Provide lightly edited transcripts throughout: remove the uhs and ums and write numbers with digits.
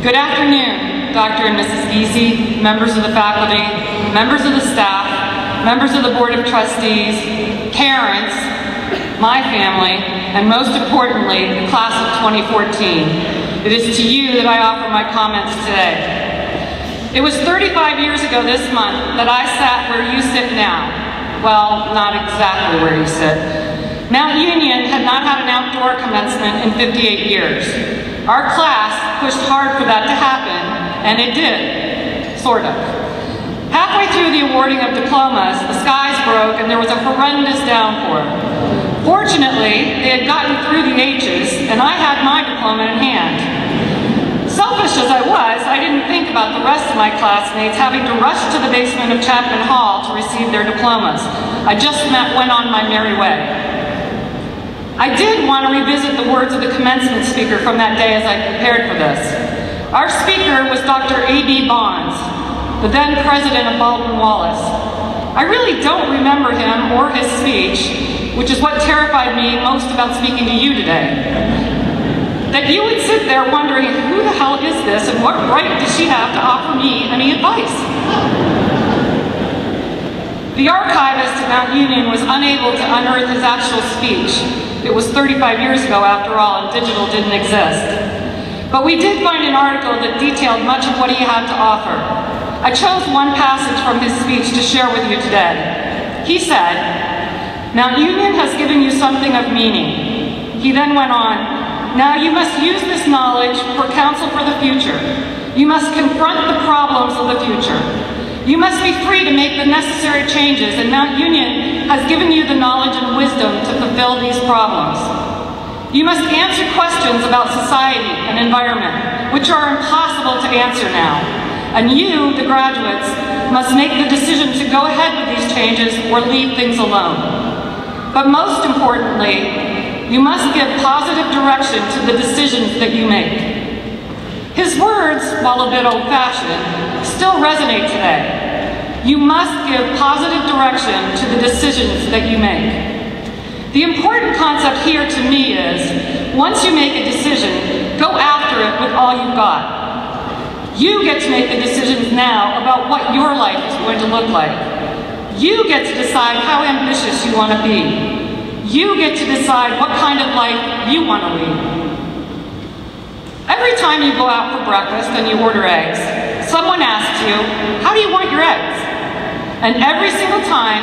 Good afternoon, Dr. and Mrs. Giese, members of the faculty, members of the staff, members of the Board of Trustees, parents, my family, and most importantly, the class of 2014. It is to you that I offer my comments today. It was 35 years ago this month that I sat where you sit now. Well, not exactly where you sit. Mount Union had not had an outdoor commencement in 58 years. Our class pushed hard for that to happen, and it did, sort of. Halfway through the awarding of diplomas, the skies broke and there was a horrendous downpour. Fortunately, they had gotten through the H's, and I had my diploma in hand. Selfish as I was, I didn't think about the rest of my classmates having to rush to the basement of Chapman Hall to receive their diplomas. I just went on my merry way. I did want to revisit the words of the commencement speaker from that day as I prepared for this. Our speaker was Dr. A.B. Bonds, the then president of Baldwin Wallace. I really don't remember him or his speech, which is what terrified me most about speaking to you today. That you would sit there wondering, who the hell is this and what right does she have to offer me any advice? The archivist at Mount Union was unable to unearth his actual speech. It was 35 years ago after all, and digital didn't exist. But we did find an article that detailed much of what he had to offer. I chose one passage from his speech to share with you today. He said, "Mount Union has given you something of meaning." He then went on, "Now you must use this knowledge for counsel for the future. You must confront the problems of the future. You must be free to make the necessary changes, and Mount Union has given you the knowledge and wisdom to fulfill these problems. You must answer questions about society and environment, which are impossible to answer now. And you, the graduates, must make the decision to go ahead with these changes or leave things alone. But most importantly, you must give positive direction to the decisions that you make." His words, while a bit old-fashioned, still resonate today. You must give positive direction to the decisions that you make. The important concept here to me is, once you make a decision, go after it with all you've got. You get to make the decisions now about what your life is going to look like. You get to decide how ambitious you want to be. You get to decide what kind of life you want to lead. Every time you go out for breakfast and you order eggs, someone asks you, "How do you want your eggs?" And every single time,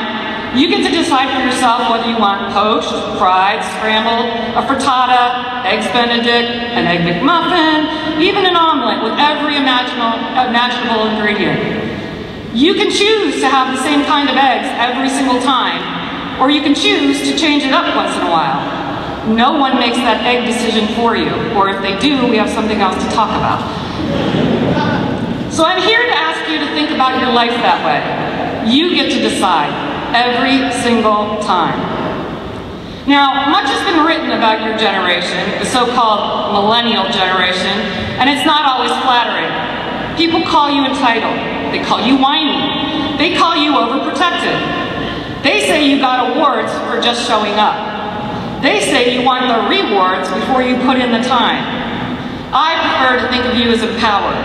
you get to decide for yourself whether you want poached, fried, scrambled, a frittata, eggs Benedict, an egg McMuffin, even an omelet with every imaginable ingredient. You can choose to have the same kind of eggs every single time, or you can choose to change it up once in a while. No one makes that egg decision for you, or if they do, we have something else to talk about. So I'm here to ask you to think about your life that way. You get to decide every single time. Now, much has been written about your generation, the so-called millennial generation, and it's not always flattering. People call you entitled. They call you whiny. They call you overprotected. They say you got awards for just showing up. They say you want the rewards before you put in the time. I prefer to think of you as empowered.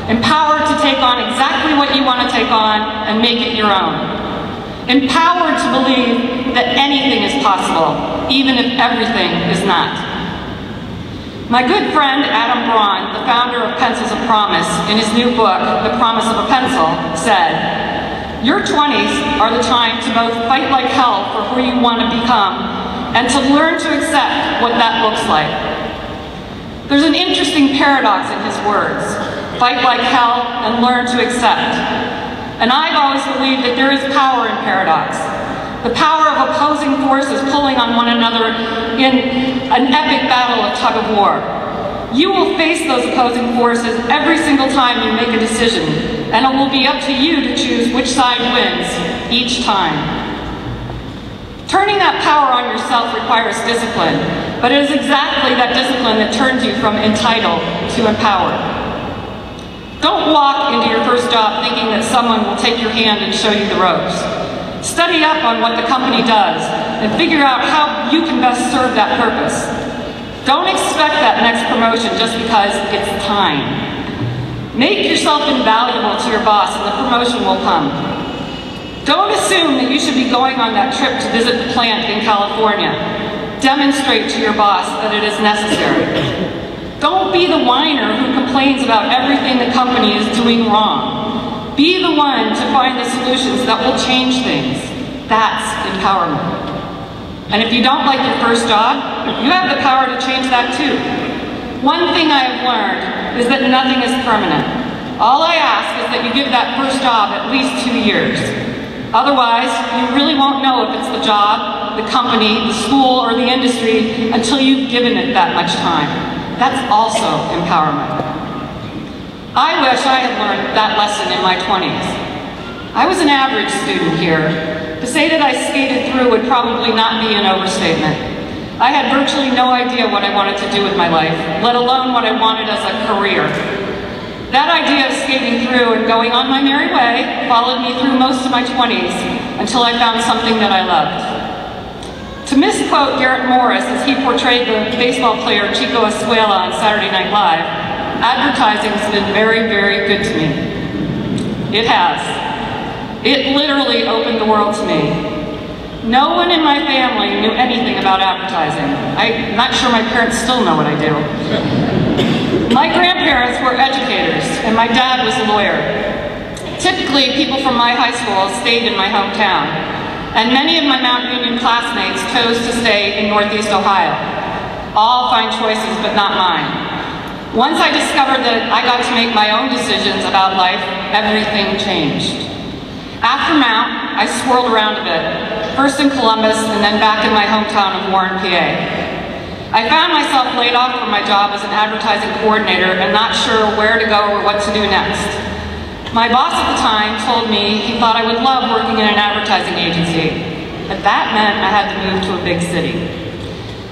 Empowered to take on exactly what you want to take on and make it your own. Empowered to believe that anything is possible, even if everything is not. My good friend Adam Braun, the founder of Pencils of Promise, in his new book, The Promise of a Pencil, said, "Your 20s are the time to both fight like hell for who you want to become and to learn to accept what that looks like." There's an interesting paradox in his words, fight like hell and learn to accept. And I've always believed that there is power in paradox, the power of opposing forces pulling on one another in an epic battle of tug of war. You will face those opposing forces every single time you make a decision, and it will be up to you to choose which side wins each time. Turning that power on yourself requires discipline, but it is exactly that discipline that turns you from entitled to empowered. Don't walk into your first job thinking that someone will take your hand and show you the ropes. Study up on what the company does and figure out how you can best serve that purpose. Don't expect that next promotion just because it's time. Make yourself invaluable to your boss and the promotion will come. Don't assume that you should be going on that trip to visit the plant in California. Demonstrate to your boss that it is necessary. Don't be the whiner who complains about everything the company is doing wrong. Be the one to find the solutions that will change things. That's empowerment. And if you don't like your first job, you have the power to change that too. One thing I have learned is that nothing is permanent. All I ask is that you give that first job at least 2 years. Otherwise, you really won't know if it's the job, the company, the school, or the industry until you've given it that much time. That's also empowerment. I wish I had learned that lesson in my 20s. I was an average student here. To say that I skated through would probably not be an overstatement. I had virtually no idea what I wanted to do with my life, let alone what I wanted as a career. That idea of skating through and going on my merry way followed me through most of my 20s until I found something that I loved. To misquote Garrett Morris as he portrayed the baseball player Chico Escuela on Saturday Night Live, advertising has been very, very good to me. It has. It literally opened the world to me. No one in my family knew anything about advertising. I'm not sure my parents still know what I do. My grandparents were educators, and my dad was a lawyer. Typically, people from my high school stayed in my hometown, and many of my Mount Union classmates chose to stay in Northeast Ohio. All fine choices, but not mine. Once I discovered that I got to make my own decisions about life, everything changed. After Mount, I swirled around a bit, first in Columbus and then back in my hometown of Warren, PA. I found myself laid off from my job as an advertising coordinator and not sure where to go or what to do next. My boss at the time told me he thought I would love working in an advertising agency, but that meant I had to move to a big city.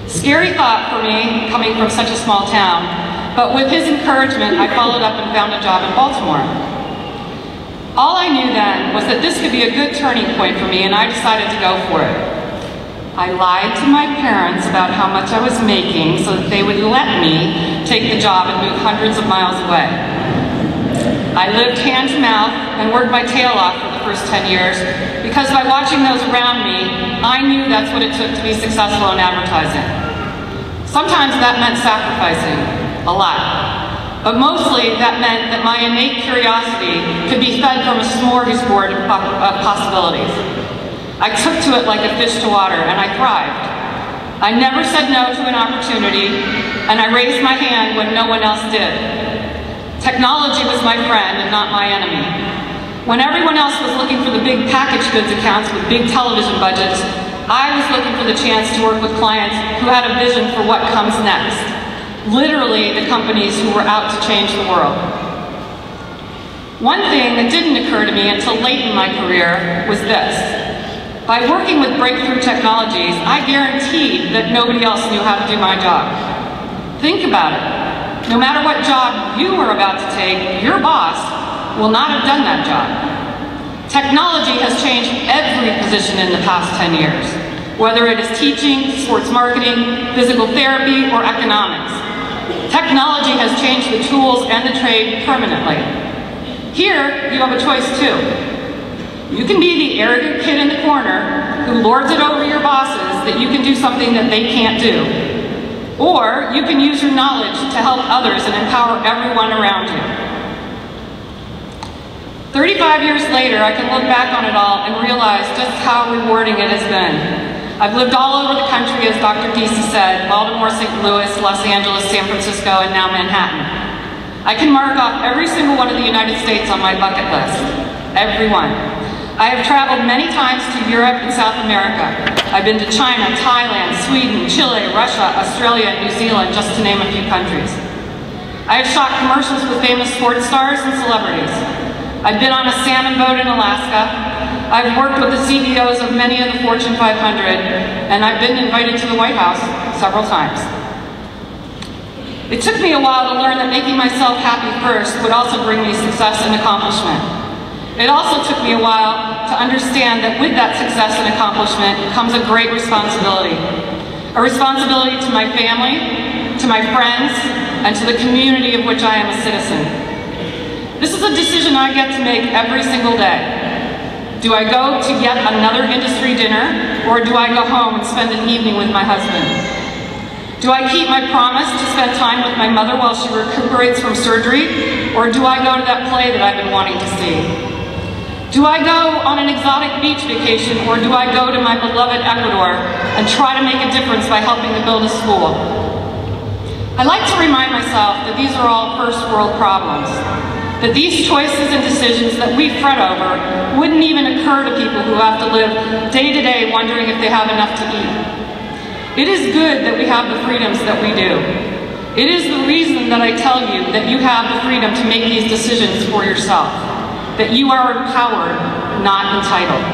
Scary thought for me, coming from such a small town, but with his encouragement, I followed up and found a job in Baltimore. All I knew then was that this could be a good turning point for me, and I decided to go for it. I lied to my parents about how much I was making so that they would let me take the job and move hundreds of miles away. I lived hand to mouth and worked my tail off for the first 10 years because by watching those around me, I knew that's what it took to be successful in advertising. Sometimes that meant sacrificing, a lot. But mostly, that meant that my innate curiosity could be fed from a smorgasbord of possibilities. I took to it like a fish to water, and I thrived. I never said no to an opportunity, and I raised my hand when no one else did. Technology was my friend and not my enemy. When everyone else was looking for the big packaged goods accounts with big television budgets, I was looking for the chance to work with clients who had a vision for what comes next. Literally the companies who were out to change the world. One thing that didn't occur to me until late in my career was this. By working with breakthrough technologies, I guaranteed that nobody else knew how to do my job. Think about it. No matter what job you were about to take, your boss will not have done that job. Technology has changed every position in the past 10 years, whether it is teaching, sports marketing, physical therapy, or economics. Technology has changed the tools and the trade permanently. Here, you have a choice too. You can be the arrogant kid in the corner who lords it over your bosses that you can do something that they can't do. Or you can use your knowledge to help others and empower everyone around you. 35 years later, I can look back on it all and realize just how rewarding it has been. I've lived all over the country, as Dr. Deasy said, Baltimore, St. Louis, Los Angeles, San Francisco, and now Manhattan. I can mark off every single one of the United States on my bucket list. Every one. I have traveled many times to Europe and South America. I've been to China, Thailand, Sweden, Chile, Russia, Australia, and New Zealand, just to name a few countries. I have shot commercials with famous sports stars and celebrities. I've been on a salmon boat in Alaska. I've worked with the CEOs of many of the Fortune 500, and I've been invited to the White House several times. It took me a while to learn that making myself happy first would also bring me success and accomplishment. It also took me a while to understand that with that success and accomplishment comes a great responsibility. A responsibility to my family, to my friends, and to the community of which I am a citizen. This is a decision I get to make every single day. Do I go to yet another industry dinner, or do I go home and spend an evening with my husband? Do I keep my promise to spend time with my mother while she recuperates from surgery, or do I go to that play that I've been wanting to see? Do I go on an exotic beach vacation, or do I go to my beloved Ecuador and try to make a difference by helping to build a school? I like to remind myself that these are all first world problems, that these choices and decisions that we fret over wouldn't even occur to people who have to live day to day wondering if they have enough to eat. It is good that we have the freedoms that we do. It is the reason that I tell you that you have the freedom to make these decisions for yourself, that you are empowered, not entitled.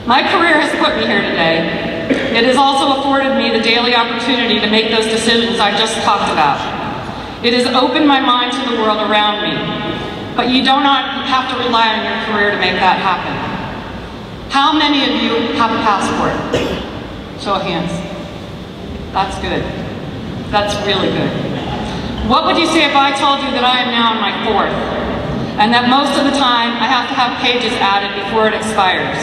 My career has put me here today. It has also afforded me the daily opportunity to make those decisions I just talked about. It has opened my mind to the world around me, but you do not have to rely on your career to make that happen. How many of you have a passport? Show of hands. That's good. That's really good. What would you say if I told you that I am now in my 4th, and that most of the time I have to have pages added before it expires?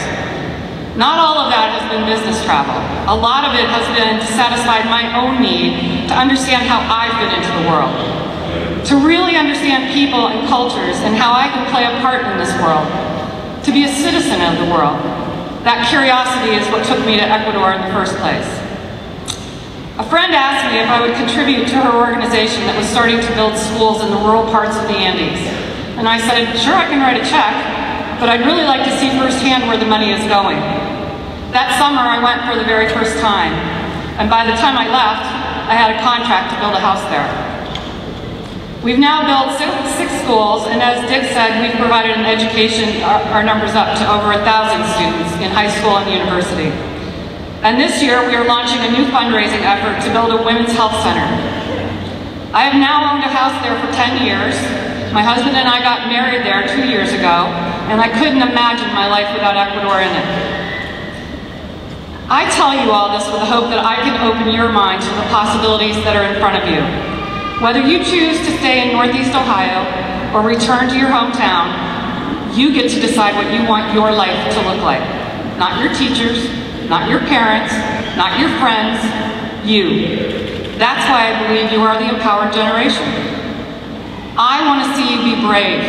Not all of that has been business travel. A lot of it has been to satisfy my own need to understand how I fit into the world, to really understand people and cultures and how I can play a part in this world, to be a citizen of the world. That curiosity is what took me to Ecuador in the first place. A friend asked me if I would contribute to her organization that was starting to build schools in the rural parts of the Andes. And I said, sure, I can write a check, but I'd really like to see firsthand where the money is going. That summer, I went for the very first time, and by the time I left, I had a contract to build a house there. We've now built six schools, and as Dick said, we've provided an education, our numbers up to over 1,000 students in high school and university. And this year, we are launching a new fundraising effort to build a women's health center. I have now owned a house there for 10 years. My husband and I got married there 2 years ago, and I couldn't imagine my life without Ecuador in it. I tell you all this with the hope that I can open your mind to the possibilities that are in front of you. Whether you choose to stay in Northeast Ohio or return to your hometown, you get to decide what you want your life to look like. Not your teachers, not your parents, not your friends, you. That's why I believe you are the empowered generation. I want to see you be brave,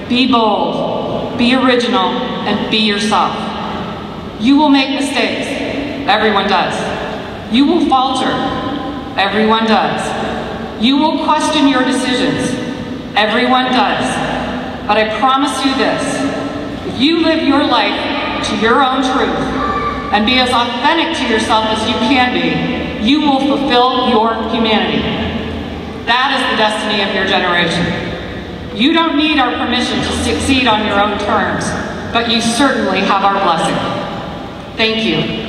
be bold, be original, and be yourself. You will make mistakes. Everyone does. You will falter. Everyone does. You will question your decisions. Everyone does. But I promise you this, if you live your life to your own truth and be as authentic to yourself as you can be, you will fulfill your humanity. That is the destiny of your generation. You don't need our permission to succeed on your own terms, but you certainly have our blessing. Thank you.